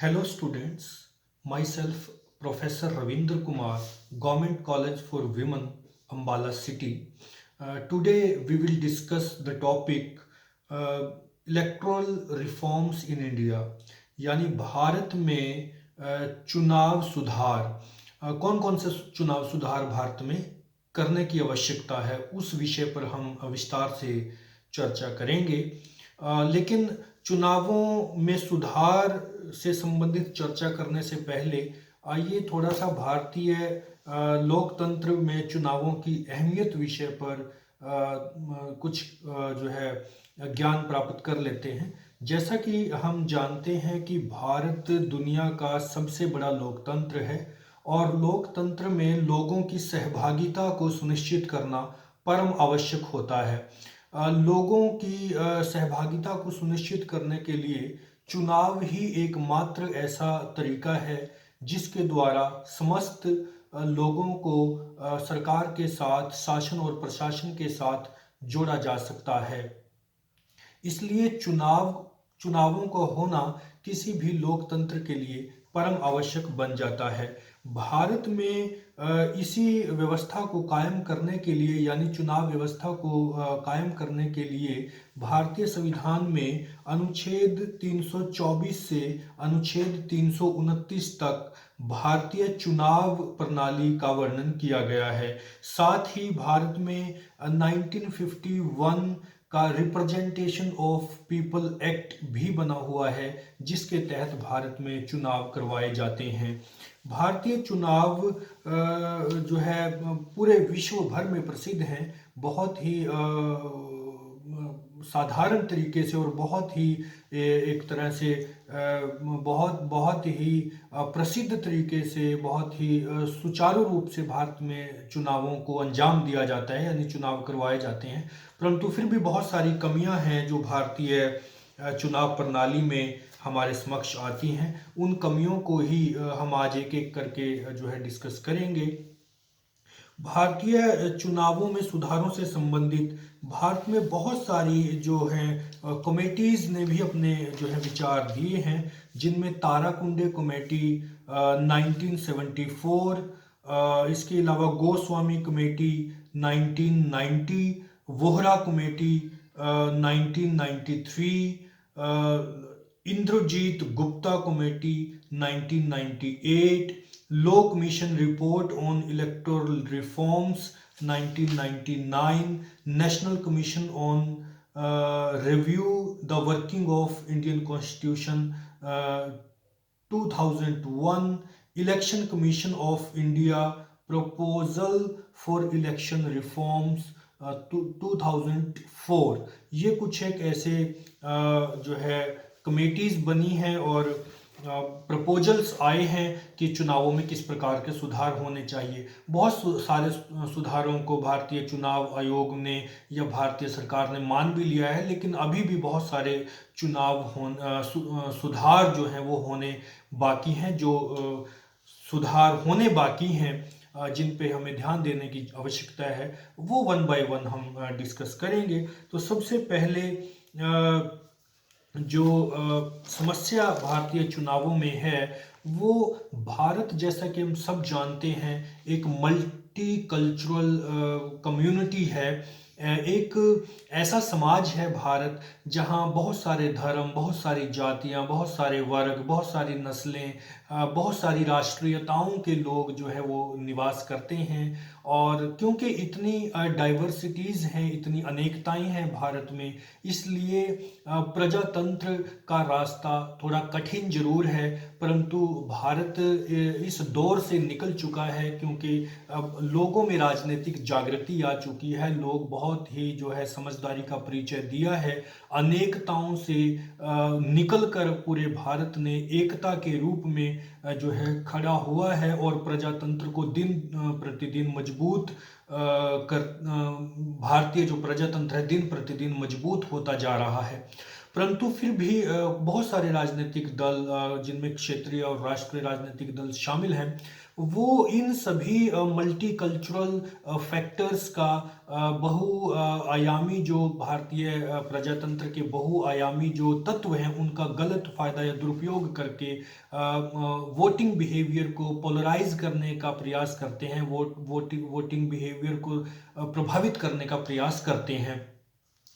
Hello students, myself Professor Ravindra Kumar, Government College for Women, Ambala City. Today we will discuss the topic uh, electoral reforms in India, यानी भारत में चुनाव सुधार, कौन कौन से चुनाव सुधार भारत में करने की आवश्यकता है उस विषय पर हम विस्तार से चर्चा करेंगे। लेकिन चुनावों में सुधार से संबंधित चर्चा करने से पहले आइए थोड़ा सा भारतीय लोकतंत्र में चुनावों की अहमियत विषय पर कुछ जो है ज्ञान प्राप्त कर लेते हैं। जैसा कि हम जानते हैं कि भारत दुनिया का सबसे बड़ा लोकतंत्र है और लोकतंत्र में लोगों की सहभागिता को सुनिश्चित करना परम आवश्यक होता है। लोगों की सहभागिता को सुनिश्चित करने के लिए चुनाव ही एकमात्र ऐसा तरीका है जिसके द्वारा समस्त लोगों को सरकार के साथ, शासन और प्रशासन के साथ जोड़ा जा सकता है। इसलिए चुनावों का होना किसी भी लोकतंत्र के लिए परम आवश्यक बन जाता है। भारत में इसी व्यवस्था को कायम करने के लिए यानी चुनाव व्यवस्था को कायम करने के लिए भारतीय संविधान में अनुच्छेद 324 से अनुच्छेद 329 तक भारतीय चुनाव प्रणाली का वर्णन किया गया है। साथ ही भारत में 1951 का रिप्रेजेंटेशन ऑफ पीपल एक्ट भी बना हुआ है जिसके तहत भारत में चुनाव करवाए जाते हैं। भारतीय चुनाव जो है पूरे विश्व भर में प्रसिद्ध हैं। बहुत ही साधारण तरीके से और बहुत ही एक तरह से बहुत बहुत ही प्रसिद्ध तरीके से बहुत ही सुचारू रूप से भारत में चुनावों को अंजाम दिया जाता है यानी चुनाव करवाए जाते हैं। परंतु फिर भी बहुत सारी कमियां हैं जो भारतीय चुनाव प्रणाली में हमारे समक्ष आती हैं। उन कमियों को ही हम आज एक एक करके जो है डिस्कस करेंगे। भारतीय चुनावों में सुधारों से संबंधित भारत में बहुत सारी जो हैं कमेटीज़ ने भी अपने जो है विचार दिए हैं, जिनमें ताराकुंडे कमेटी 1974, इसके अलावा Goswami committee 1990, Vohra committee 1993, Indrajit Gupta committee 1998, law commission report on electoral reforms 1999, national commission on review the working of Indian constitution 2001, election commission of India proposal for election reforms 2004। ये कुछ एक ऐसे जो है कमेटीज बनी हैं और प्रपोजल्स आए हैं कि चुनावों में किस प्रकार के सुधार होने चाहिए। बहुत सारे सुधारों को भारतीय चुनाव आयोग ने या भारतीय सरकार ने मान भी लिया है, लेकिन अभी भी बहुत सारे सुधार जो हैं वो होने बाकी हैं। जो सुधार होने बाकी हैं जिन पे हमें ध्यान देने की आवश्यकता है वो वन बाय वन हम डिस्कस करेंगे। तो सबसे पहले जो समस्या भारतीय चुनावों में है वो भारत, जैसा कि हम सब जानते हैं, एक मल्टी कल्चरल कम्युनिटी है। एक ऐसा समाज है भारत जहां बहुत सारे धर्म, बहुत सारी जातियां, बहुत सारे वर्ग, बहुत सारी नस्लें, बहुत सारी राष्ट्रीयताओं के लोग जो है वो निवास करते हैं। और क्योंकि इतनी डाइवर्सिटीज़ हैं, इतनी अनेकताएं हैं भारत में, इसलिए प्रजातंत्र का रास्ता थोड़ा कठिन जरूर है, परंतु भारत इस दौर से निकल चुका है क्योंकि अब लोगों में राजनीतिक जागृति आ चुकी है। लोग बहुत ही जो है समझदारी का परिचय दिया है। अनेकताओं से निकलकर पूरे भारत ने एकता के रूप में जो है खड़ा हुआ है और प्रजातंत्र को दिन प्रतिदिन मजबूत भारतीय जो प्रजातंत्र है दिन प्रतिदिन मजबूत होता जा रहा है। परंतु फिर भी बहुत सारे राजनीतिक दल जिनमें क्षेत्रीय और राष्ट्रीय राजनीतिक दल शामिल हैं, वो इन सभी मल्टीकल्चरल फैक्टर्स का आयामी जो भारतीय प्रजातंत्र के बहुआयामी जो तत्व हैं उनका गलत फायदा या दुरुपयोग करके वोटिंग बिहेवियर को पोलराइज करने का प्रयास करते हैं, वोटिंग बिहेवियर को प्रभावित करने का प्रयास करते हैं।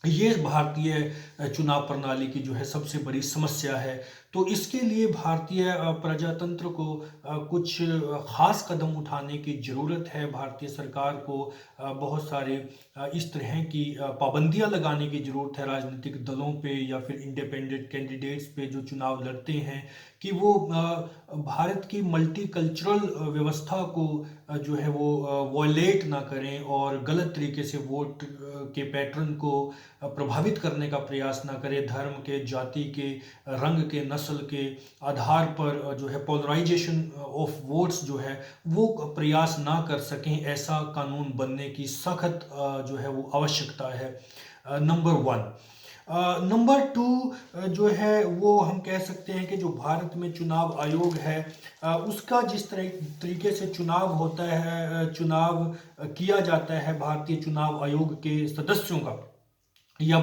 ये भारतीय चुनाव प्रणाली की जो है सबसे बड़ी समस्या है। तो इसके लिए भारतीय प्रजातंत्र को कुछ खास कदम उठाने की ज़रूरत है। भारतीय सरकार को बहुत सारे इस तरह की पाबंदियां लगाने की ज़रूरत है राजनीतिक दलों पे या फिर इंडिपेंडेंट कैंडिडेट्स पे जो चुनाव लड़ते हैं, कि वो भारत की मल्टीकल्चरल व्यवस्था को जो है वो वॉयलेट ना करें और गलत तरीके से वोट के पैटर्न को प्रभावित करने का प्रयास ना करें। धर्म के, जाति के, रंग के, नस्ल के आधार पर जो है पोलराइजेशन ऑफ वोट्स जो है वो प्रयास ना कर सकें, ऐसा कानून बनने की सख्त जो है वो आवश्यकता है। नंबर 1। नंबर 2 जो है वो हम कह सकते हैं कि जो भारत में चुनाव आयोग है उसका जिस तरीके से चुनाव होता है, चुनाव किया जाता है भारतीय चुनाव आयोग के सदस्यों का, या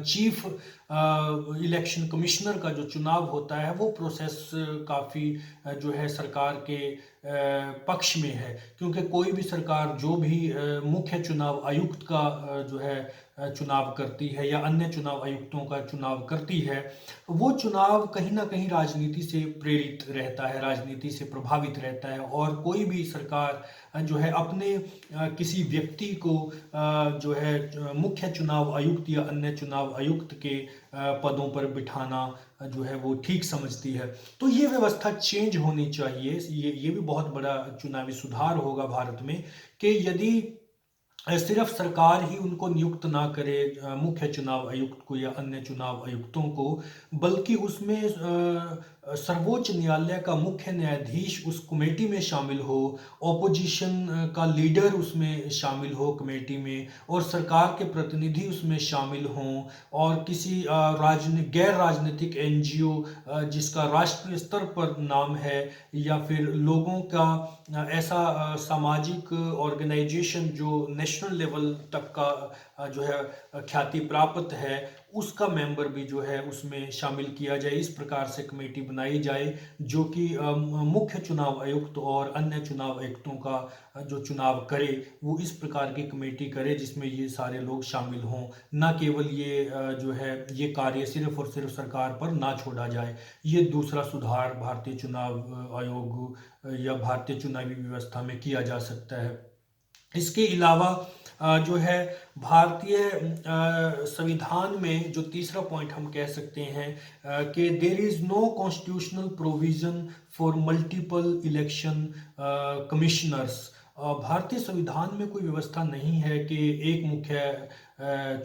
चीफ इलेक्शन कमिश्नर का जो चुनाव होता है, वो प्रोसेस काफ़ी जो है सरकार के पक्ष में है। क्योंकि कोई भी सरकार जो भी मुख्य चुनाव आयुक्त का जो है चुनाव करती है या अन्य चुनाव आयुक्तों का चुनाव करती है, वो चुनाव कहीं ना कहीं राजनीति से प्रेरित रहता है, राजनीति से प्रभावित रहता है। और कोई भी सरकार जो है अपने किसी व्यक्ति को जो है मुख्य चुनाव आयुक्त या अन्य चुनाव आयुक्त के पदों पर बिठाना जो है वो ठीक समझती है। तो ये व्यवस्था चेंज होनी चाहिए। ये भी बहुत बड़ा चुनावी सुधार होगा भारत में, कि यदि सिर्फ सरकार ही उनको नियुक्त ना करे, मुख्य चुनाव आयुक्त को या अन्य चुनाव आयुक्तों को, बल्कि उसमें सर्वोच्च न्यायालय का मुख्य न्यायाधीश उस कमेटी में शामिल हो, ऑपोजिशन का लीडर उसमें शामिल हो कमेटी में, और सरकार के प्रतिनिधि उसमें शामिल हों, और किसी गैर राजनीतिक एनजीओ जिसका राष्ट्रीय स्तर पर नाम है, या फिर लोगों का ऐसा सामाजिक ऑर्गेनाइजेशन जो नेशनल लेवल तक का जो है ख्याति प्राप्त है, उसका मेंबर भी जो है उसमें शामिल किया जाए। इस प्रकार से कमेटी बनाई जाए जो कि मुख्य चुनाव आयुक्त और अन्य चुनाव आयुक्तों का जो चुनाव करे, वो इस प्रकार की कमेटी करे जिसमें ये सारे लोग शामिल हों। न केवल ये जो है ये कार्य सिर्फ और सिर्फ सरकार पर ना छोड़ा जाए। ये दूसरा सुधार भारतीय चुनाव आयोग या भारतीय चुनावी व्यवस्था में किया जा सकता है। इसके अलावा जो है भारतीय संविधान में जो तीसरा पॉइंट हम कह सकते हैं कि there is no constitutional provision for multiple election commissioners. भारतीय संविधान में कोई व्यवस्था नहीं है कि एक मुख्य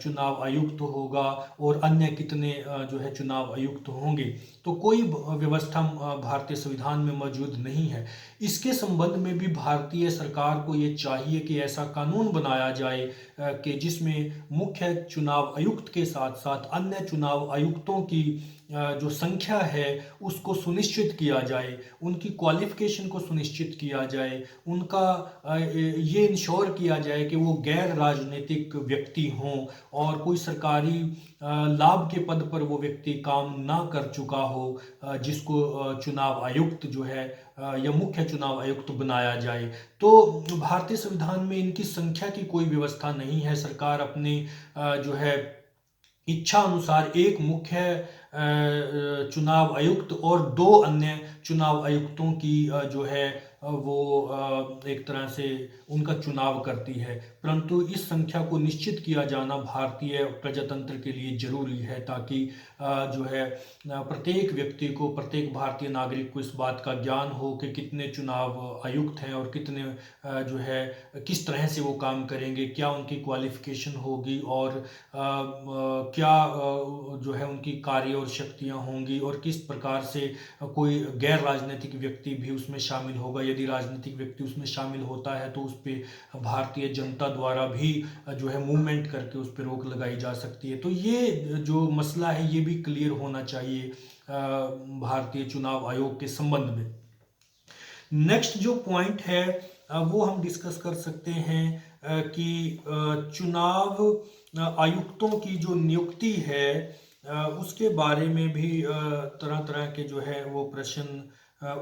चुनाव आयुक्त होगा और अन्य कितने जो है चुनाव आयुक्त होंगे। तो कोई व्यवस्था भारतीय संविधान में मौजूद नहीं है। इसके संबंध में भी भारतीय सरकार को ये चाहिए कि ऐसा कानून बनाया जाए कि जिसमें मुख्य चुनाव आयुक्त के साथ साथ अन्य चुनाव आयुक्तों की जो संख्या है उसको सुनिश्चित किया जाए, उनकी क्वालिफिकेशन को सुनिश्चित किया जाए, उनका ये इंश्योर किया जाए कि वो गैर राजनीतिक व्यक्ति हों और कोई सरकारी लाभ के पद पर वो व्यक्ति काम ना कर चुका हो जिसको चुनाव आयुक्त जो है या मुख्य चुनाव आयुक्त बनाया जाए। तो भारतीय संविधान में इनकी संख्या की कोई व्यवस्था नहीं है। सरकार अपने जो है इच्छा अनुसार एक मुख्य चुनाव आयुक्त और 2 अन्य चुनाव आयुक्तों की जो है वो एक तरह से उनका चुनाव करती है। परंतु इस संख्या को निश्चित किया जाना भारतीय प्रजातंत्र के लिए जरूरी है, ताकि जो है प्रत्येक व्यक्ति को, प्रत्येक भारतीय नागरिक को इस बात का ज्ञान हो कि कितने चुनाव आयुक्त हैं और कितने जो है किस तरह से वो काम करेंगे, क्या उनकी क्वालिफिकेशन होगी और क्या जो है उनकी कार्य और शक्तियां होंगी, और किस प्रकार से कोई गैर राजनीतिक व्यक्ति भी उसमें शामिल होगा। यदि राजनीतिक व्यक्ति उसमें शामिल होता है तो उस पर भारतीय जनता जनता द्वारा भी जो है मूवमेंट करके उस पर रोक लगाई जा सकती है। तो ये जो मसला है ये भी क्लियर होना चाहिए भारतीय चुनाव आयोग के संबंध में। नेक्स्ट जो पॉइंट है वो हम डिस्कस कर सकते हैं कि चुनाव आयुक्तों की जो नियुक्ति है उसके बारे में भी तरह तरह के जो है वो प्रश्न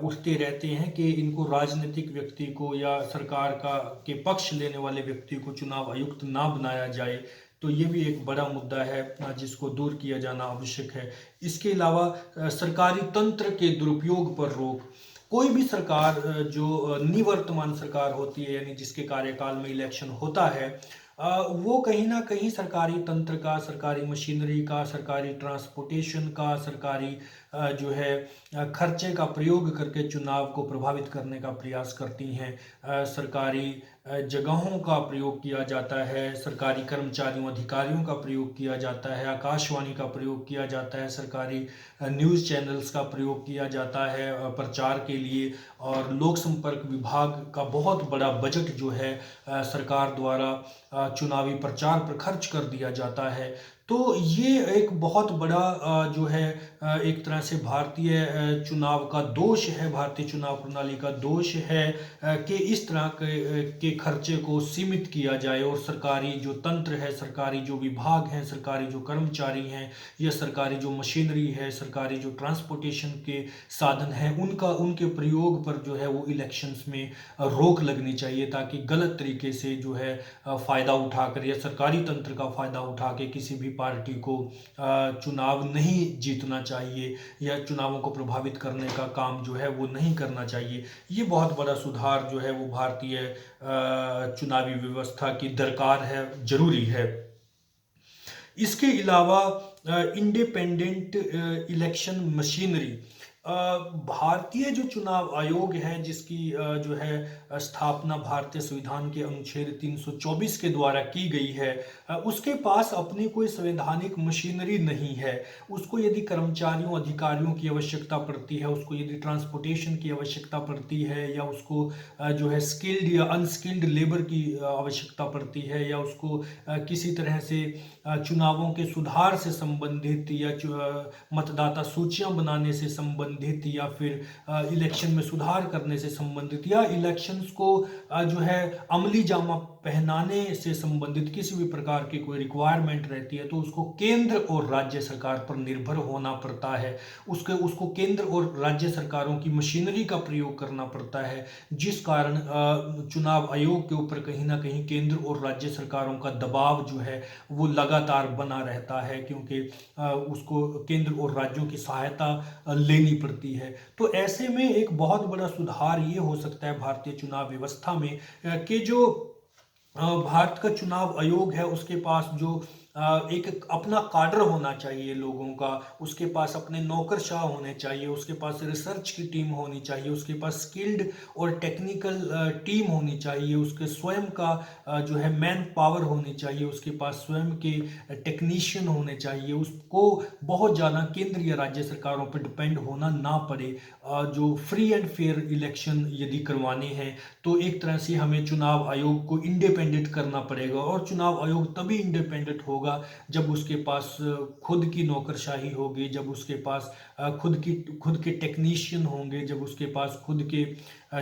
उठते रहते हैं कि इनको राजनीतिक व्यक्ति को या सरकार का के पक्ष लेने वाले व्यक्ति को चुनाव आयुक्त ना बनाया जाए। तो ये भी एक बड़ा मुद्दा है जिसको दूर किया जाना आवश्यक है। इसके अलावा सरकारी तंत्र के दुरुपयोग पर रोक। कोई भी सरकार जो निवर्तमान सरकार होती है यानी जिसके कार्यकाल में इलेक्शन होता है वो कहीं ना कहीं सरकारी तंत्र का, सरकारी मशीनरी का, सरकारी ट्रांसपोर्टेशन का, सरकारी जो है खर्चे का प्रयोग करके चुनाव को प्रभावित करने का प्रयास करती हैं। सरकारी जगहों का प्रयोग किया जाता है, सरकारी कर्मचारियों अधिकारियों का प्रयोग किया जाता है, आकाशवाणी का प्रयोग किया जाता है, सरकारी न्यूज़ चैनल्स का प्रयोग किया जाता है प्रचार के लिए, और लोक संपर्क विभाग का बहुत बड़ा बजट जो है सरकार द्वारा चुनावी प्रचार पर खर्च कर दिया जाता है। तो ये एक बहुत बड़ा जो है एक तरह से भारतीय चुनाव का दोष है, भारतीय चुनाव प्रणाली का दोष है कि इस तरह के खर्चे को सीमित किया जाए और सरकारी जो तंत्र है, सरकारी जो विभाग हैं, सरकारी जो कर्मचारी हैं या सरकारी जो मशीनरी है, सरकारी जो ट्रांसपोर्टेशन के साधन हैं, उनके प्रयोग पर जो है वो इलेक्शंस में रोक लगनी चाहिए ताकि गलत तरीके से जो है फ़ायदा उठाकर या सरकारी तंत्र का फ़ायदा उठा के किसी भी पार्टी को चुनाव नहीं जीतना चाहिए या चुनावों को प्रभावित करने का काम जो है वो नहीं करना चाहिए। ये बहुत बड़ा सुधार जो है वो भारतीय चुनावी व्यवस्था की दरकार है, जरूरी है। इसके अलावा इंडिपेंडेंट इलेक्शन मशीनरी, भारतीय जो चुनाव आयोग है जिसकी जो है स्थापना भारतीय संविधान के अनुच्छेद 324 के द्वारा की गई है, उसके पास अपनी कोई संवैधानिक मशीनरी नहीं है। उसको यदि कर्मचारियों अधिकारियों की आवश्यकता पड़ती है, उसको यदि ट्रांसपोर्टेशन की आवश्यकता पड़ती है, या उसको जो है स्किल्ड या अनस्किल्ड लेबर की आवश्यकता पड़ती है, या उसको किसी तरह से चुनावों के सुधार से संबंधित या मतदाता सूचियां बनाने से संबंधित या फिर इलेक्शन में सुधार करने से संबंधित या इलेक्शंस को जो है अमली जामा पहनाने से संबंधित किसी भी प्रकार की कोई रिक्वायरमेंट रहती है तो उसको केंद्र और राज्य सरकार पर निर्भर होना पड़ता है। उसको केंद्र और राज्य सरकारों की मशीनरी का प्रयोग करना पड़ता है, जिस कारण चुनाव आयोग के ऊपर कहीं ना कहीं केंद्र और राज्य सरकारों का दबाव जो है वो लगातार बना रहता है, क्योंकि उसको केंद्र और राज्यों की सहायता लेनी पड़ती है। तो ऐसे में एक बहुत बड़ा सुधार ये हो सकता है भारतीय चुनाव व्यवस्था में कि जो भारत का चुनाव आयोग है उसके पास जो एक अपना काडर होना चाहिए लोगों का, उसके पास अपने नौकरशाह होने चाहिए, उसके पास रिसर्च की टीम होनी चाहिए, उसके पास स्किल्ड और टेक्निकल टीम होनी चाहिए, उसके स्वयं का जो है मैन पावर होनी चाहिए, उसके पास स्वयं के टेक्नीशियन होने चाहिए। उसको बहुत ज़्यादा केंद्र या राज्य सरकारों पर डिपेंड होना ना पड़े। जो फ्री एंड फेयर इलेक्शन यदि करवाने हैं तो एक तरह से हमें चुनाव आयोग को इंडिपेंडेंट करना पड़ेगा, और चुनाव आयोग तभी इंडिपेंडेंट होगा जब उसके पास खुद की नौकरशाही होगी, जब उसके पास खुद के टेक्नीशियन होंगे, जब उसके पास खुद के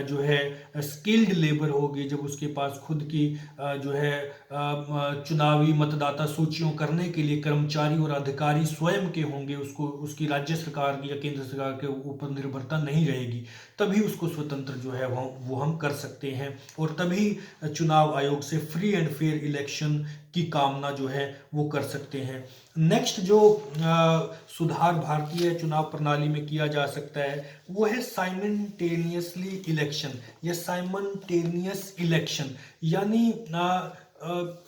जो है स्किल्ड लेबर होगी, जब उसके पास खुद की जो है चुनावी मतदाता सूचियों करने के लिए कर्मचारी और अधिकारी स्वयं के होंगे, उसको उसकी राज्य सरकार या केंद्र सरकार के ऊपर निर्भरता नहीं रहेगी। तभी उसको स्वतंत्र जो है वो हम कर सकते हैं, और तभी चुनाव आयोग से फ्री एंड फेयर इलेक्शन की कामना जो है वो कर सकते हैं। नेक्स्ट जो सुधार भारतीय चुनाव प्रणाली में किया जा सकता है वो है साइमल्टेनियसली इलेक्शन या साइमल्टेनियस इलेक्शन, यानी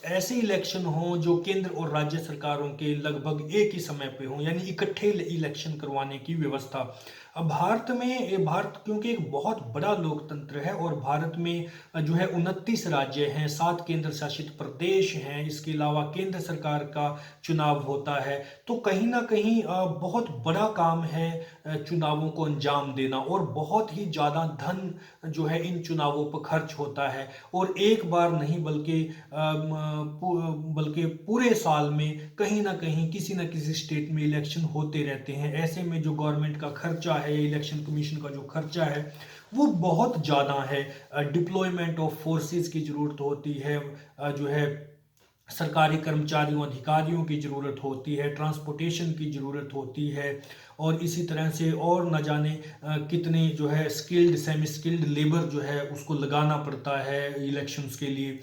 ऐसे इलेक्शन हों जो केंद्र और राज्य सरकारों के लगभग एक ही समय पे हों, यानी इकट्ठे इलेक्शन करवाने की व्यवस्था। अब भारत क्योंकि एक बहुत बड़ा लोकतंत्र है और भारत में जो है 29 राज्य हैं, 7 केंद्र शासित प्रदेश हैं, इसके अलावा केंद्र सरकार का चुनाव होता है, तो कहीं ना कहीं बहुत बड़ा काम है चुनावों को अंजाम देना, और बहुत ही ज़्यादा धन जो है इन चुनावों पर खर्च होता है, और एक बार नहीं बल्कि बल्कि पूरे साल में कहीं ना कहीं किसी न किसी स्टेट में इलेक्शन होते रहते हैं। ऐसे में जो गवर्नमेंट का खर्चा है, इलेक्शन कमीशन का जो खर्चा है वो बहुत ज़्यादा है। डिप्लॉयमेंट ऑफ फोर्सेस की ज़रूरत होती है, जो है सरकारी कर्मचारियों अधिकारियों की ज़रूरत होती है, ट्रांसपोर्टेशन की ज़रूरत होती है, और इसी तरह से और न जाने कितने जो है स्किल्ड सेमी स्किल्ड लेबर जो है उसको लगाना पड़ता है इलेक्शंस के लिए।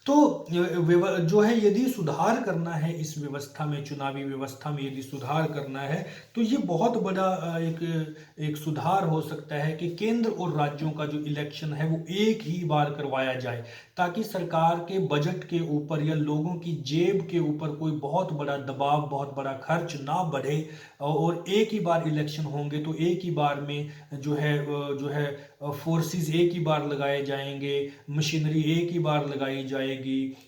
तो जो है यदि सुधार करना है इस व्यवस्था में, चुनावी व्यवस्था में यदि सुधार करना है, तो ये बहुत बड़ा एक सुधार हो सकता है कि केंद्र और राज्यों का जो इलेक्शन है वो एक ही बार करवाया जाए, ताकि सरकार के बजट के ऊपर या लोगों की जेब के ऊपर कोई बहुत बड़ा दबाव, बहुत बड़ा खर्च ना बढ़े। और एक ही बार इलेक्शन होंगे तो एक ही बार में जो है फोर्सेस एक ही बार लगाए जाएंगे, मशीनरी एक ही बार लगाई जाएगी,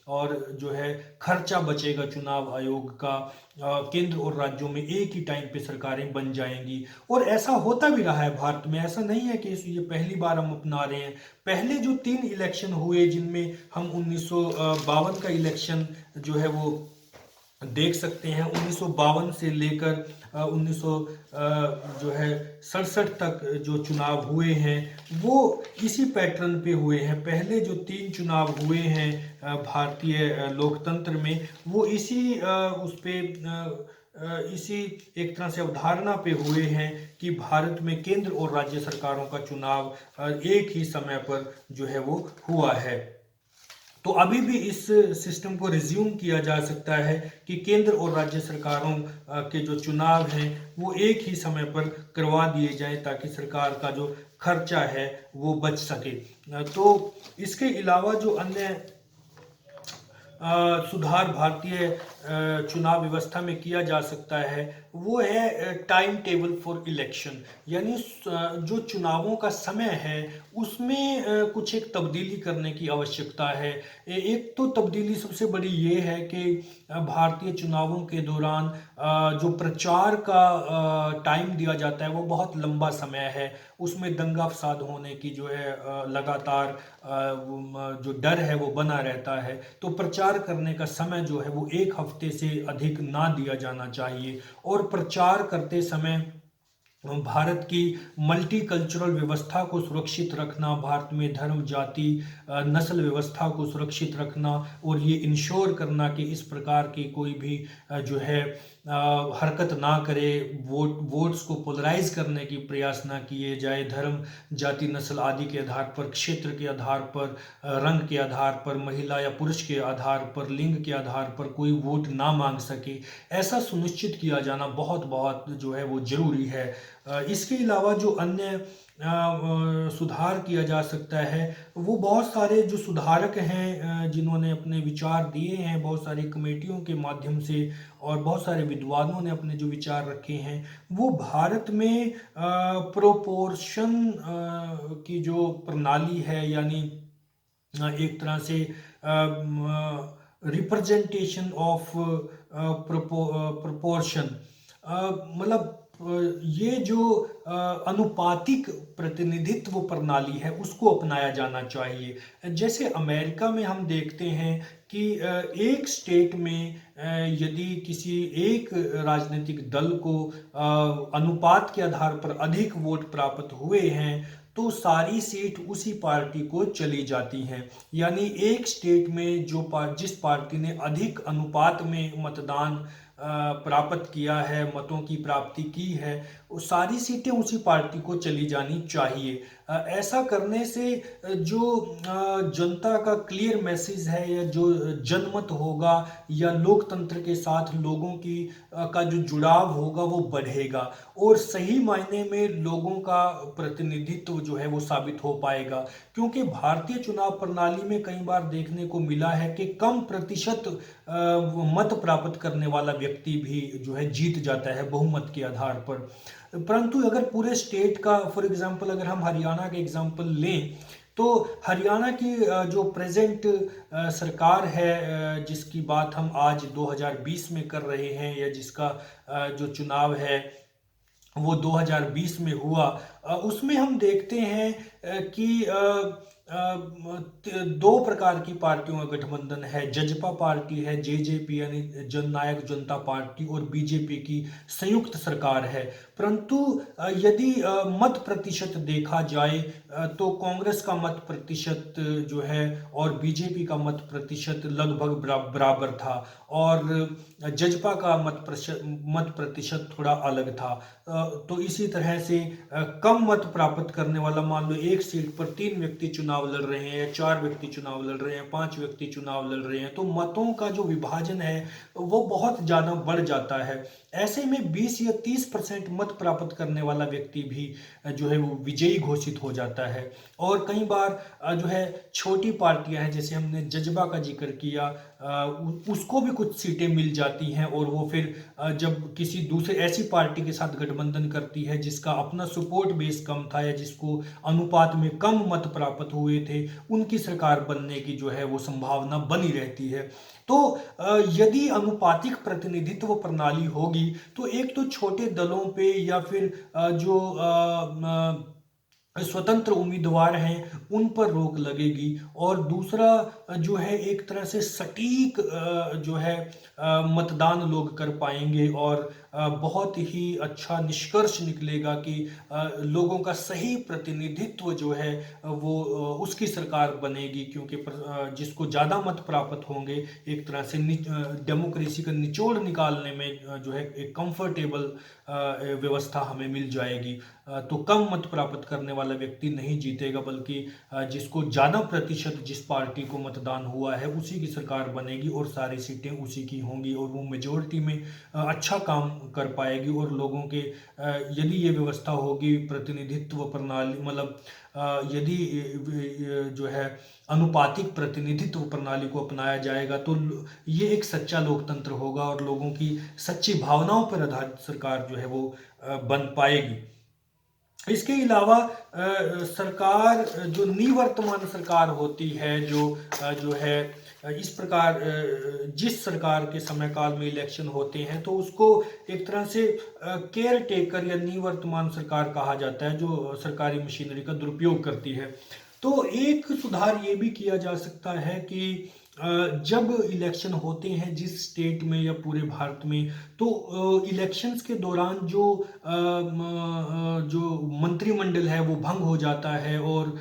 और जो है खर्चा बचेगा चुनाव आयोग का। केंद्र और राज्यों में एक ही टाइम पे सरकारें बन जाएंगी, और ऐसा होता भी रहा है भारत में। ऐसा नहीं है कि ये पहली बार हम अपना रहे हैं। पहले जो 3 इलेक्शन हुए, जिनमें हम 1952 का इलेक्शन जो है वो देख सकते हैं, 1952 से लेकर 1900 जो है 67 तक जो चुनाव हुए हैं वो इसी पैटर्न पे हुए हैं। पहले जो 3 चुनाव हुए हैं भारतीय लोकतंत्र में, वो इसी उस पे इसी एक तरह से अवधारणा पे हुए हैं कि भारत में केंद्र और राज्य सरकारों का चुनाव एक ही समय पर जो है वो हुआ है। तो अभी भी इस सिस्टम को रिज्यूम किया जा सकता है कि केंद्र और राज्य सरकारों के जो चुनाव हैं वो एक ही समय पर करवा दिए जाएं, ताकि सरकार का जो खर्चा है वो बच सके। तो इसके अलावा जो अन्य सुधार भारतीय चुनाव व्यवस्था में किया जा सकता है वो है टाइम टेबल फॉर इलेक्शन, यानी जो चुनावों का समय है उसमें कुछ एक तब्दीली करने की आवश्यकता है। एक तो तब्दीली सबसे बड़ी ये है कि भारतीय चुनावों के दौरान जो प्रचार का टाइम दिया जाता है वो बहुत लंबा समय है। उसमें दंगा फसाद होने की जो है लगातार जो डर है वो बना रहता है। तो प्रचार करने का समय जो है वो 1 हफ्ते से अधिक ना दिया जाना चाहिए। और प्रचार करते समय भारत की मल्टी कल्चरल व्यवस्था को सुरक्षित रखना, भारत में धर्म जाति नस्ल व्यवस्था को सुरक्षित रखना, और ये इंश्योर करना कि इस प्रकार की कोई भी जो है हरकत ना करे, वोट्स को पोलराइज करने की प्रयास ना किए जाए, धर्म जाति नस्ल आदि के आधार पर, क्षेत्र के आधार पर, रंग के आधार पर, महिला या पुरुष के आधार पर, लिंग के आधार पर कोई वोट ना मांग सके, ऐसा सुनिश्चित किया जाना बहुत बहुत जो है वो जरूरी है। इसके अलावा जो अन्य सुधार किया जा सकता है वो बहुत सारे जो सुधारक हैं जिन्होंने अपने विचार दिए हैं बहुत सारी कमेटियों के माध्यम से, और बहुत सारे विद्वानों ने अपने जो विचार रखे हैं, वो भारत में प्रोपोर्शन की जो प्रणाली है, यानी एक तरह से रिप्रेजेंटेशन ऑफ प्रोपोर्शन, मतलब ये जो अनुपातिक प्रतिनिधित्व प्रणाली है उसको अपनाया जाना चाहिए। जैसे अमेरिका में हम देखते हैं कि एक स्टेट में यदि किसी एक राजनीतिक दल को अनुपात के आधार पर अधिक वोट प्राप्त हुए हैं तो सारी सीट उसी पार्टी को चली जाती हैं। यानी एक स्टेट में जिस पार्टी ने अधिक अनुपात में मतदान प्राप्त किया है, मतों की प्राप्ति की है, वो सारी सीटें उसी पार्टी को चली जानी चाहिए। ऐसा करने से जो जनता का क्लियर मैसेज है या जो जनमत होगा या लोकतंत्र के साथ लोगों की का जो जुड़ाव होगा वो बढ़ेगा, और सही मायने में लोगों का प्रतिनिधित्व जो है वो साबित हो पाएगा। क्योंकि भारतीय चुनाव प्रणाली में कई बार देखने को मिला है कि कम प्रतिशत मत प्राप्त करने वाला व्यक्ति भी जो है जीत जाता है बहुमत के आधार पर। परंतु अगर पूरे स्टेट का, फॉर एग्जांपल अगर हम हरियाणा का एग्जांपल लें, तो हरियाणा की जो प्रेजेंट सरकार है जिसकी बात हम आज 2020 में कर रहे हैं, या जिसका जो चुनाव है वो 2020 में हुआ, उसमें हम देखते हैं कि दो प्रकार की पार्टियों का गठबंधन है। जजपा पार्टी है, जेजेपी यानी जननायक जनता पार्टी, और बीजेपी की संयुक्त सरकार है। परंतु यदि मत प्रतिशत देखा जाए तो कांग्रेस का मत प्रतिशत जो है और बीजेपी का मत प्रतिशत लगभग बराबर था, और जजपा का मत प्रतिशत थोड़ा अलग था। तो इसी तरह से कम मत प्राप्त करने वाला, मान लो एक सीट पर 3 व्यक्ति चुनाव लड़ रहे हैं, या 4 व्यक्ति चुनाव लड़ रहे हैं, 5 व्यक्ति चुनाव लड़ रहे हैं, तो मतों का जो विभाजन है वो बहुत ज्यादा बढ़ जाता है। ऐसे में 20 या 30% मत प्राप्त करने वाला व्यक्ति भी जो है वो विजयी घोषित हो जाता है। और कई बार जो है छोटी पार्टियां हैं, जैसे हमने जजबा का जिक्र किया, उसको भी कुछ सीटें मिल जाती हैं, और वो फिर जब किसी दूसरे ऐसी पार्टी के साथ गठबंधन करती है जिसका अपना सपोर्ट बेस कम था, या जिसको अनुपात में कम मत प्राप्त हुए थे, उनकी सरकार बनने की जो है वो संभावना बनी रहती है। तो यदि अनुपातिक प्रतिनिधित्व प्रणाली होगी तो एक तो छोटे दलों पे या फिर जो स्वतंत्र उम्मीदवार हैं उन पर रोक लगेगी, और दूसरा जो है एक तरह से सटीक जो है मतदान लोग कर पाएंगे, और बहुत ही अच्छा निष्कर्ष निकलेगा कि लोगों का सही प्रतिनिधित्व जो है वो उसकी सरकार बनेगी, क्योंकि जिसको ज़्यादा मत प्राप्त होंगे, एक तरह से डेमोक्रेसी का निचोड़ निकालने में जो है एक कंफर्टेबल व्यवस्था हमें मिल जाएगी। तो कम मत प्राप्त करने वाला व्यक्ति नहीं जीतेगा, बल्कि जिसको ज़्यादा प्रतिशत जिस पार्टी को मतदान हुआ है उसी की सरकार बनेगी, और सारी सीटें उसी की होंगी, और वो मेजोरिटी में अच्छा काम कर पाएगी। और लोगों के यदि ये व्यवस्था होगी प्रतिनिधित्व प्रणाली, मतलब यदि जो है अनुपातिक प्रतिनिधित्व प्रणाली को अपनाया जाएगा, तो ये एक सच्चा लोकतंत्र होगा, और लोगों की सच्ची भावनाओं पर आधारित सरकार जो है वो बन पाएगी। इसके अलावा सरकार जो निवर्तमान सरकार होती है, जो है इस प्रकार जिस सरकार के समय काल में इलेक्शन होते हैं तो उसको एक तरह से केयर टेकर या निवर्तमान सरकार कहा जाता है, जो सरकारी मशीनरी का दुरुपयोग करती है। तो एक सुधार ये भी किया जा सकता है कि जब इलेक्शन होते हैं जिस स्टेट में या पूरे भारत में, तो इलेक्शंस के दौरान जो मंत्रिमंडल है वो भंग हो जाता है, और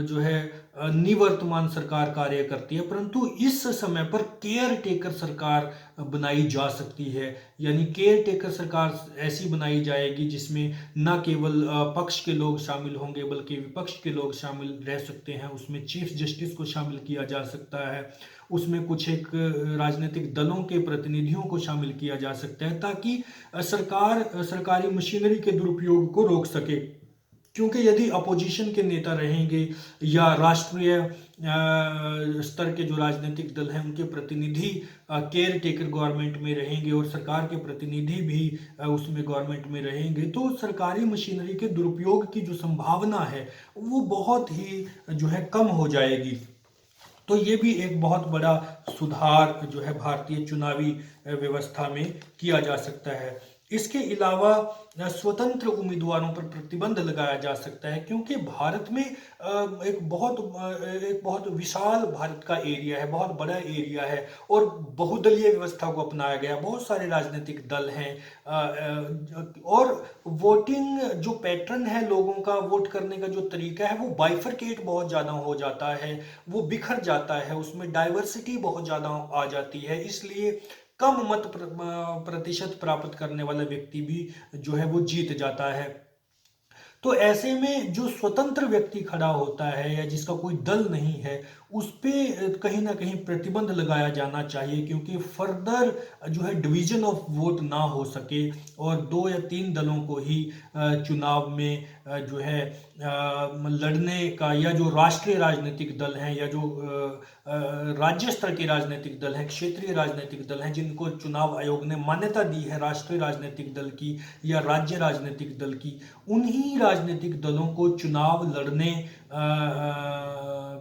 जो है निवर्तमान सरकार कार्य करती है। परंतु इस समय पर केयर टेकर सरकार बनाई जा सकती है, यानी केयर टेकर सरकार ऐसी बनाई जाएगी जिसमें न केवल पक्ष के लोग शामिल होंगे बल्कि विपक्ष के लोग शामिल रह सकते हैं। उसमें चीफ जस्टिस को शामिल किया जा सकता है, उसमें कुछ एक राजनीतिक दलों के प्रतिनिधियों को शामिल किया जा सकता है, ताकि सरकार सरकारी मशीनरी के दुरुपयोग को रोक सके। क्योंकि यदि अपोजिशन के नेता रहेंगे या राष्ट्रीय स्तर के जो राजनीतिक दल हैं उनके प्रतिनिधि केयर टेकर गवर्नमेंट में रहेंगे, और सरकार के प्रतिनिधि भी उसमें गवर्नमेंट में रहेंगे, तो सरकारी मशीनरी के दुरुपयोग की जो संभावना है वो बहुत ही जो है कम हो जाएगी। तो ये भी एक बहुत बड़ा सुधार जो है भारतीय चुनावी व्यवस्था में किया जा सकता है। इसके अलावा स्वतंत्र उम्मीदवारों पर प्रतिबंध लगाया जा सकता है, क्योंकि भारत में एक बहुत विशाल भारत का एरिया है, बहुत बड़ा एरिया है, और बहुदलीय व्यवस्था को अपनाया गया, बहुत सारे राजनीतिक दल हैं, और वोटिंग जो पैटर्न है, लोगों का वोट करने का जो तरीका है वो बाइफरकेट बहुत ज़्यादा हो जाता है, वो बिखर जाता है, उसमें डाइवर्सिटी बहुत ज़्यादा आ जाती है। इसलिए कम मत प्रतिशत प्राप्त करने वाला व्यक्ति भी जो है वो जीत जाता है। तो ऐसे में जो स्वतंत्र व्यक्ति खड़ा होता है या जिसका कोई दल नहीं है, उस पे कहीं ना कहीं प्रतिबंध लगाया जाना चाहिए, क्योंकि फर्दर जो है डिवीजन ऑफ वोट ना हो सके, और 2 या 3 दलों को ही चुनाव में जो है लड़ने का, या जो राष्ट्रीय राजनीतिक दल हैं, या जो राज्य स्तर के राजनीतिक दल हैं, क्षेत्रीय राजनीतिक दल हैं, जिनको चुनाव आयोग ने मान्यता दी है राष्ट्रीय राजनीतिक दल की या राज्य राजनीतिक दल की, उन्हीं राजनीतिक दलों को चुनाव लड़ने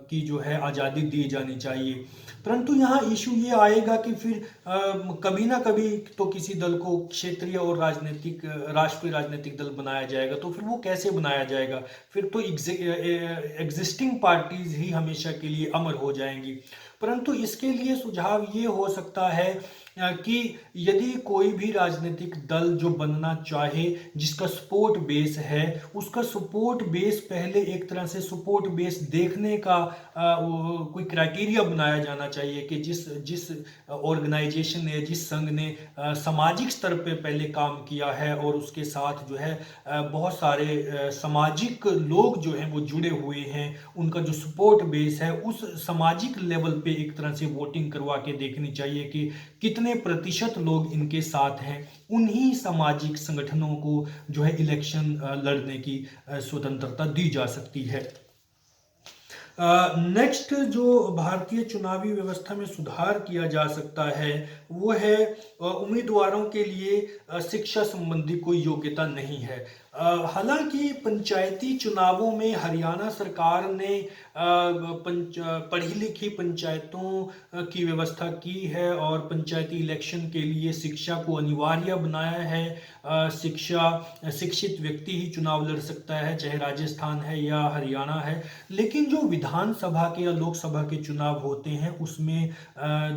की जो है आज़ादी आज़ादी दी जानी चाहिए। परंतु यहाँ इशू ये आएगा कि फिर कभी ना कभी तो किसी दल को क्षेत्रीय और राष्ट्रीय राजनीतिक दल बनाया जाएगा, तो फिर वो कैसे बनाया जाएगा? फिर तो एग्जिस्टिंग पार्टीज ही हमेशा के लिए अमर हो जाएंगी। परंतु इसके लिए सुझाव ये हो सकता है कि यदि कोई भी राजनीतिक दल जो बनना चाहे, जिसका सपोर्ट बेस है, उसका सपोर्ट बेस पहले एक तरह से सपोर्ट बेस देखने का कोई क्राइटेरिया बनाया जाना चाहिए कि जिस जिस ऑर्गेनाइजेशन ने, जिस संघ ने सामाजिक स्तर पे पहले काम किया है और उसके साथ जो है बहुत सारे सामाजिक लोग जो हैं वो जुड़े हुए हैं, उनका जो सपोर्ट बेस है, उस सामाजिक लेवल पे एक तरह से वोटिंग करवा के देखनी चाहिए कि कितने प्रतिशत लोग इनके साथ हैं। उन्हीं सामाजिक संगठनों को जो है इलेक्शन लड़ने की स्वतंत्रता दी जा सकती है। नेक्स्ट जो भारतीय चुनावी व्यवस्था में सुधार किया जा सकता है वो है उम्मीदवारों के लिए शिक्षा संबंधी कोई योग्यता नहीं है। हालांकि पंचायती चुनावों में हरियाणा सरकार ने पढ़ी लिखी पंचायतों की व्यवस्था की है और पंचायती इलेक्शन के लिए शिक्षा को अनिवार्य बनाया है। शिक्षित व्यक्ति ही चुनाव लड़ सकता है, चाहे राजस्थान है या हरियाणा है। लेकिन जो विधानसभा के या लोकसभा के चुनाव होते हैं उसमें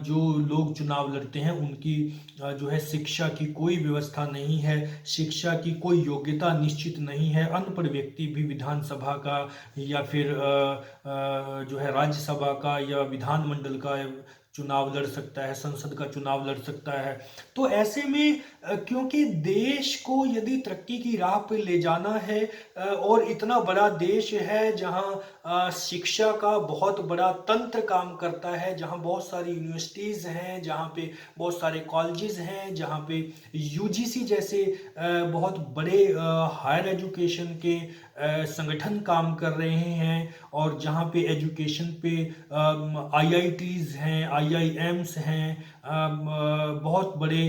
जो लोग चुनाव लड़ते हैं उनकी जो है शिक्षा की कोई व्यवस्था नहीं है, शिक्षा की कोई योग्यता निश्चित नहीं है। अनपढ़ व्यक्ति भी विधानसभा का या फिर जो है राज्यसभा का या विधानमंडल का चुनाव लड़ सकता है, संसद का चुनाव लड़ सकता है। तो ऐसे में क्योंकि देश को यदि तरक्की की राह पर ले जाना है और इतना बड़ा देश है जहां शिक्षा का बहुत बड़ा तंत्र काम करता है, जहां बहुत सारी यूनिवर्सिटीज़ हैं, जहां पे बहुत सारे कॉलेजेस हैं, जहां पे यूजीसी जैसे बहुत बड़े हायर एजुकेशन के संगठन काम कर रहे हैं और जहां पे एजुकेशन पे आईआईटीज़ हैं, आईआईएम्स हैं, बहुत बड़े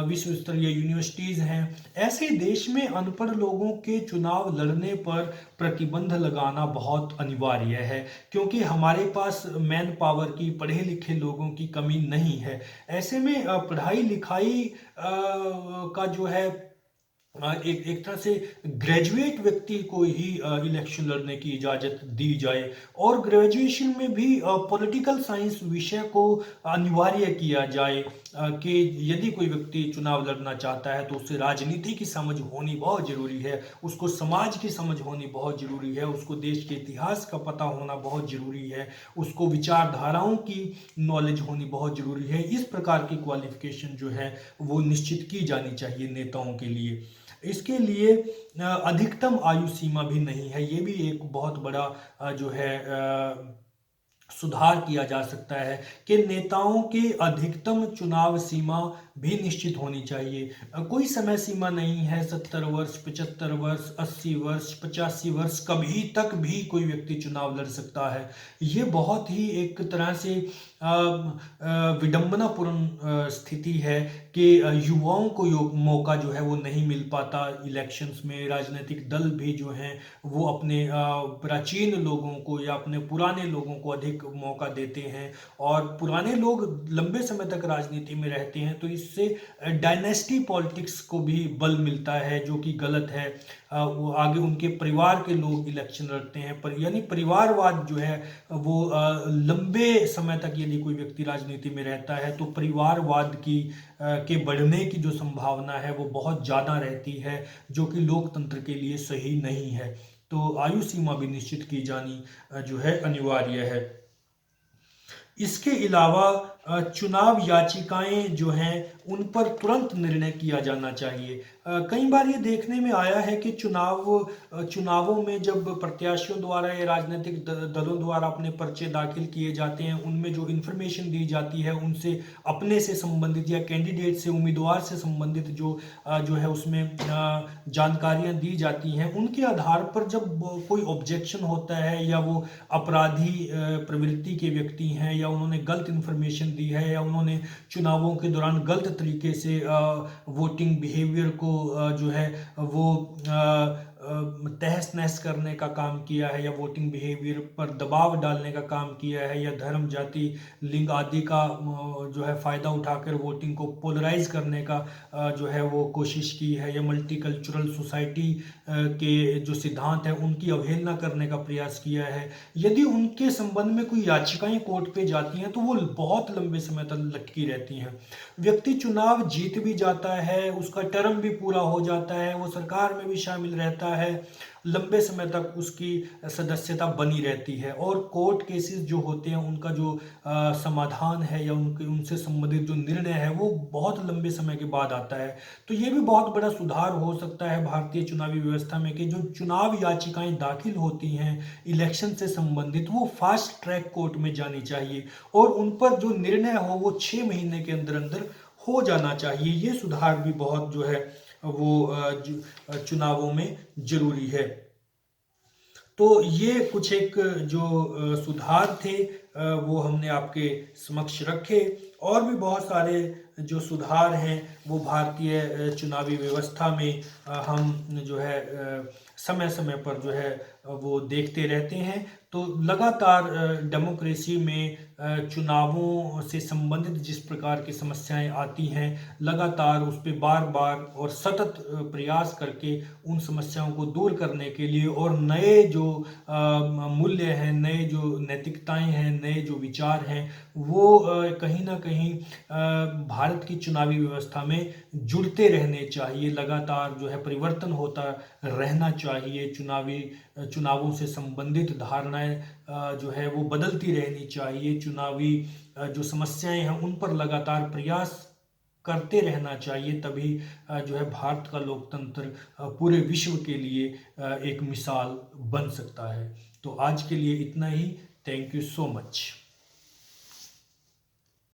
विश्व स्तरीय यूनिवर्सिटीज़ हैं। ऐसे देश में अनपढ़ लोगों के चुनाव लड़ने पर प्रतिबंध लगाना बहुत अनिवार्य है, क्योंकि हमारे पास मैन पावर की, पढ़े लिखे लोगों की कमी नहीं है। ऐसे में पढ़ाई लिखाई का जो है एक तरह से ग्रेजुएट व्यक्ति को ही इलेक्शन लड़ने की इजाज़त दी जाए और ग्रेजुएशन में भी पॉलिटिकल साइंस विषय को अनिवार्य किया जाए कि यदि कोई व्यक्ति चुनाव लड़ना चाहता है तो उससे राजनीति की समझ होनी बहुत ज़रूरी है, उसको समाज की समझ होनी बहुत ज़रूरी है, उसको देश के इतिहास का पता होना बहुत ज़रूरी है, उसको विचारधाराओं की नॉलेज होनी बहुत ज़रूरी है। इस प्रकार की क्वालिफिकेशन जो है वो निश्चित की जानी चाहिए नेताओं के लिए। इसके लिए अधिकतम आयु सीमा भी नहीं है, ये भी एक बहुत बड़ा जो है सुधार किया जा सकता है कि नेताओं की अधिकतम चुनाव सीमा भी निश्चित होनी चाहिए। कोई समय सीमा नहीं है, 70 वर्ष, 75 वर्ष, 80 वर्ष, 85 वर्ष, कभी तक भी कोई व्यक्ति चुनाव लड़ सकता है। ये बहुत ही एक तरह से विडंबनापूर्ण स्थिति है कि युवाओं को मौका जो है वो नहीं मिल पाता इलेक्शंस में। राजनीतिक दल भी जो हैं वो अपने प्राचीन लोगों को या अपने पुराने लोगों को अधिक मौका देते हैं और पुराने लोग लंबे समय तक राजनीति में रहते हैं, तो इससे डायनेस्टी पॉलिटिक्स को भी बल मिलता है, जो कि गलत है। वो आगे उनके परिवार के लोग इलेक्शन लड़ते हैं, पर यानी परिवारवाद जो है वो लंबे समय तक यदि कोई व्यक्ति राजनीति में रहता है तो परिवारवाद की के बढ़ने की जो संभावना है वो बहुत ज़्यादा रहती है, जो कि लोकतंत्र के लिए सही नहीं है। तो आयु सीमा भी निश्चित की जानी जो है अनिवार्य है। इसके अलावा चुनाव याचिकाएं जो हैं उन पर तुरंत निर्णय किया जाना चाहिए। कई बार ये देखने में आया है कि चुनावों में जब प्रत्याशियों द्वारा या राजनीतिक दलों द्वारा अपने पर्चे दाखिल किए जाते हैं, उनमें जो इन्फॉर्मेशन दी जाती है उनसे अपने से संबंधित या कैंडिडेट से, उम्मीदवार से संबंधित जो है उसमें जानकारियां दी जाती हैं, उनके आधार पर जब कोई ऑब्जेक्शन होता है या वो अपराधी प्रवृत्ति के व्यक्ति हैं या उन्होंने गलत इन्फॉर्मेशन दी है या उन्होंने चुनावों के दौरान गलत तरीके से वोटिंग बिहेवियर को जो है वो तहस नहस करने का काम किया है या वोटिंग बिहेवियर पर दबाव डालने का काम किया है या धर्म जाति लिंग आदि का जो है फ़ायदा उठाकर वोटिंग को पोलराइज करने का जो है वो कोशिश की है या मल्टीकल्चरल सोसाइटी के जो सिद्धांत हैं उनकी अवहेलना करने का प्रयास किया है। यदि उनके संबंध में कोई याचिकाएं कोर्ट पे जाती हैं तो वो बहुत लंबे समय तक लटकी रहती हैं। व्यक्ति चुनाव जीत भी जाता है, उसका टर्म भी पूरा हो जाता है, वो सरकार में भी शामिल रहता है, लंबे समय तक उसकी सदस्यता बनी रहती है और कोर्ट केसेस जो होते हैं उनका जो समाधान है या उनके उनसे संबंधित जो निर्णय है वो बहुत लंबे समय के बाद आता है। तो ये भी बहुत बड़ा सुधार हो सकता है भारतीय चुनावी व्यवस्था में कि जो चुनाव याचिकाएं दाखिल होती हैं इलेक्शन से संबंधित वो फास्ट ट्रैक कोर्ट में जानी चाहिए और उन पर जो निर्णय हो वो 6 महीने के अंदर अंदर हो जाना चाहिए। ये सुधार भी बहुत जो है वो चुनावों में जरूरी है। तो ये कुछ एक जो सुधार थे वो हमने आपके समक्ष रखे। और भी बहुत सारे जो सुधार हैं वो भारतीय चुनावी व्यवस्था में हम जो है समय समय पर जो है वो देखते रहते हैं। तो लगातार डेमोक्रेसी में चुनावों से संबंधित जिस प्रकार की समस्याएं आती हैं लगातार उस पर बार बार और सतत प्रयास करके उन समस्याओं को दूर करने के लिए और नए जो मूल्य हैं, नए जो नैतिकताएं हैं, नए जो विचार हैं वो कहीं ना कहीं भारत की चुनावी व्यवस्था में जुड़ते रहने चाहिए। लगातार जो है परिवर्तन होता रहना चाहिए। चुनावों से संबंधित धारणाएं जो है वो बदलती रहनी चाहिए। चुनावी जो समस्याएं हैं उन पर लगातार प्रयास करते रहना चाहिए। तभी जो है भारत का लोकतंत्र पूरे विश्व के लिए एक मिसाल बन सकता है। तो आज के लिए इतना ही। Thank you so much.